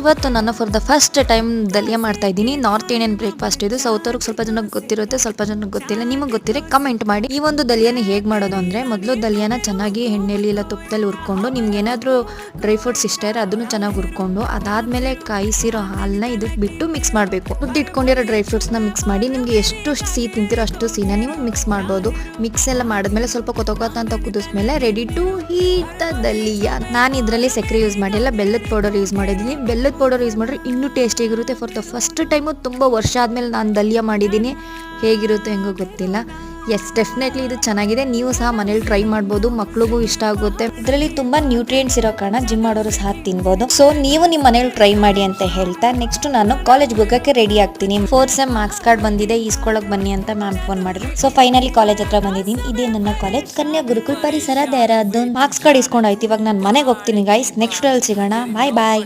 ಇವತ್ತು ನಾನು for the first time dahlia ಮಾಡ್ತಾ ಇದ್ದೀನಿ. ನಾರ್ತ್ ಇಂಡಿಯನ್ ಬ್ರೇಕ್ಫಾಸ್ಟ್ ಇದು. ಸೌತ್ ಅವ್ರಿಗೆ ಸ್ವಲ್ಪ ಜನಕ್ಕೆ ಗೊತ್ತಿರುತ್ತೆ, ಸ್ವಲ್ಪ ಜನಕ್ಕೆ ಗೊತ್ತಿಲ್ಲ. ನಿಮಗೆ ಗೊತ್ತಿದ್ರೆ ಕಮೆಂಟ್ ಮಾಡಿ. ಈ ಒಂದು ದಲಿಯಾನ ಹೇಗೆ ಮಾಡೋದು ಅಂದರೆ, ಮೊದಲು ದಲಿಯಾನ ಚೆನ್ನಾಗಿ ಎಣ್ಣೆಲಿ ಇಲ್ಲ ತುಪ್ಪದಲ್ಲಿ ಹುರ್ಕೊಂಡು, ನಿಮ್ಗೆ ಏನಾದರೂ ಡ್ರೈ ಫ್ರೂಟ್ಸ್ ಇಷ್ಟ ಇರೋ ಅದನ್ನು ಚೆನ್ನಾಗಿ ಹುರ್ಕೊಂಡು, ಅದಾದಮೇಲೆ ಕಾಯಿಸಿರೋ ಹಾಲನ್ನ ಇದಕ್ಕೆ ಬಿಟ್ಟು ಮಿಕ್ಸ್ ಮಾಡಬೇಕು. ಇಟ್ಕೊಂಡಿರೋ ಡ್ರೈ ಫ್ರೂಟ್ಸ್ನ ಮಿಕ್ಸ್ ಮಾಡಿ, ನಿಮಗೆ ಎಷ್ಟು ಸಿಹಿ ತಿಂತೀರೋ ಅಷ್ಟು ಸಿಹಿನ ನೀವು ಮಿಕ್ಸ್ ಮಾಡ್ಬೋದು. ಮಿಕ್ಸ್ ಎಲ್ಲ ಮಾಡಿದ್ಮೇಲೆ ಸ್ವಲ್ಪ ಕೊತ್ತೊಕೊತ್ತ ಅಂತ ಕುದಿಸ್ಮೇಲೆ ready to heat the dahlia. ನಾನು ಇದರಲ್ಲಿ ಸಕ್ಕರೆ ಯೂಸ್ ಮಾಡಿಲ್ಲ, ಬೆಲ್ಲದ ಪೌಡರ್ ಯೂಸ್ ಮಾಡಿದ್ದೀನಿ. ಬೆಲ್ಲದ ಪೌಡರ್ ಯೂಸ್ ಮಾಡಿದ್ರೆ ಇನ್ನೂ ಟೇಸ್ಟಿಯಾಗಿರುತ್ತೆ. ಫಾರ್ ದ ಫಸ್ಟ್ ಟೈಮು ತುಂಬ ವರ್ಷ ಆದಮೇಲೆ ನಾನು ದಲಿಯಾ ಮಾಡಿದ್ದೀನಿ. ಹೇಗಿರುತ್ತೆ ಹೆಂಗೋ ಗೊತ್ತಿಲ್ಲ. ಎಸ್, ಡೆಫಿನೆಟ್ಲಿ ಇದು ಚೆನ್ನಾಗಿದೆ. ನೀವು ಸಹ ಮನೇಲಿ ಟ್ರೈ ಮಾಡ್ಬೋದು, ಮಕ್ಳಿಗೂ ಇಷ್ಟ ಆಗುತ್ತೆ. ಇದರಲ್ಲಿ ತುಂಬಾ ನ್ಯೂಟ್ರಿಯೆಂಟ್ಸ್ ಇರೋ ಕಾರಣ ಜಿಮ್ ಮಾಡೋರು ಸಹ ತಿನ್ಬೋದು. ಸೊ ನೀವು ನಿಮ್ಮ ಮನೇಲಿ ಟ್ರೈ ಮಾಡಿ ಅಂತ ಹೇಳ್ತಾ, ನೆಕ್ಸ್ಟ್ ನಾನು ಕಾಲೇಜ್ಗೆ ಹೋಗೋಕ್ಕೆ ರೆಡಿ ಆಗ್ತೀನಿ. 4th ಸೆಮ್ ಮಾರ್ಕ್ಸ್ ಕಾರ್ಡ್ ಬಂದಿದೆ, ಈಸ್ಕೊಳಕ್ ಬನ್ನಿ ಅಂತ ಮ್ಯಾಮ್ ಫೋನ್ ಮಾಡಿದ್ರು. ಸೊ ಫೈನಲಿ ಕಾಲೇಜ್ ಹತ್ರ ಬಂದಿದ್ದೀನಿ. ಇದೇ ನನ್ನ ಕಾಲೇಜ್, ಕನ್ಯಾ ಗುರುಕುಲ್ ಪರಿಸರ ದೇಹರಾದೂನ್. Marks card ಇಸ್ಕೊಂಡಾಯ್ತು. ಇವಾಗ ನಾನು ಮನೆಗೆ ಹೋಗ್ತೀನಿ ಗೈಸ್. ನೆಕ್ಸ್ಟ್ ಅಲ್ಲಿ ಸಿಗೋಣ. ಬಾಯ್ ಬಾಯ್.